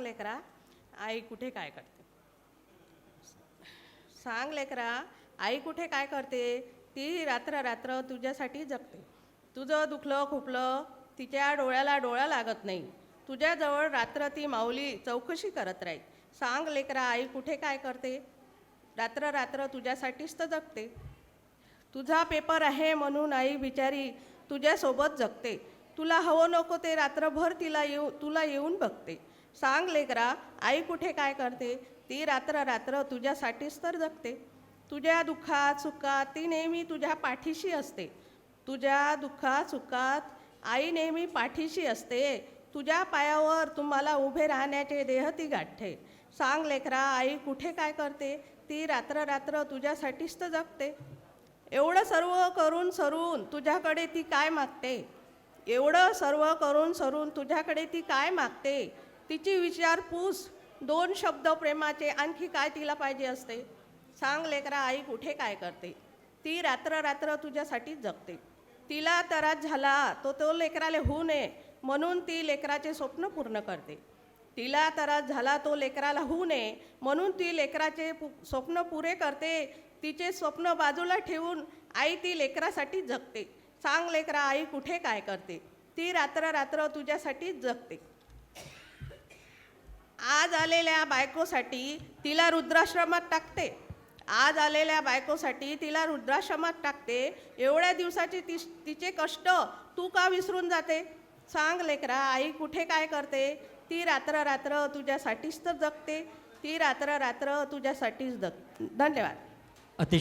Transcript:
लेकरा, आई कुठे काय करते? सांग लेकरा, आई कुठे काय करते? ती रात्र रात्र तुझ्यासाठी जगते. तुझं दुखलं खुपलं तिच्या डोळ्याला डोळा लागत नाही. तुझ्याजवळ रात्र ती माऊली चौकशी करत राहील. सांग लेकरा, आई कुठे काय करते? रात्र रात्र तुझ्यासाठीच तर जगते. तुझा पेपर आहे म्हणून आई बिचारी तुझ्यासोबत जगते. तुला हवं नको ते रात्रभर तुला येऊन बघते. सांग लेकरा, आई कुठे काय करते? ती रात्र रात्र तुझ्यासाठीच तर जगते. तुझ्या दुःखात सुखात ती नेहमी तुझ्या पाठीशी असते. तुझ्या दुःखात सुखात आई नेहमी पाठीशी असते. तुझ्या पायावर तुम्हाला उभे राहण्याचे देह ती गाठते. सांग लेकरा, आई कुठे काय करते? ती रात्र रात्र तुझ्यासाठीच तर जगते. एवढं सर्व करून सरून तुझ्याकडे ती काय मागते? एवढं सर्व करून सरून तुझ्याकडे ती काय मागते? तिची विचारपूस, दोन शब्द प्रेमाचे, आणखी काय तिला पाहिजे असते? सांग लेकरा, आई कुठे काय करते? ती रात्र रात्र तुझ्यासाठीच जगते. तिला त्रास झाला तो लेकराला होऊ नये म्हणून ती लेकराचे स्वप्न पूर्ण करते. तिला त्रास झाला तो लेकराला होऊ नये म्हणून ती लेकराचे स्वप्न पुरे करते. तिचे स्वप्न बाजूला ठेवून आई ती लेकरासाठी जगते. सांग लेकरा, आई कुठे काय करते? ती रात्र रात्र तुझ्यासाठीच जगते. आज आलेल्या बायकोसाठी तिला रुद्राश्रमात टाकते. आज आलेल्या बायकोसाठी तिला रुद्राश्रमात टाकते. एवढ्या दिवसाचे तिचे कष्ट तू का विसरून जाते? सांग लेकरा, आई कुठे काय करते? ती रात्र रात्र तुझ्यासाठीच तर जगते. ती रात्र रात्र तुझ्यासाठीच जगते. धन्यवाद.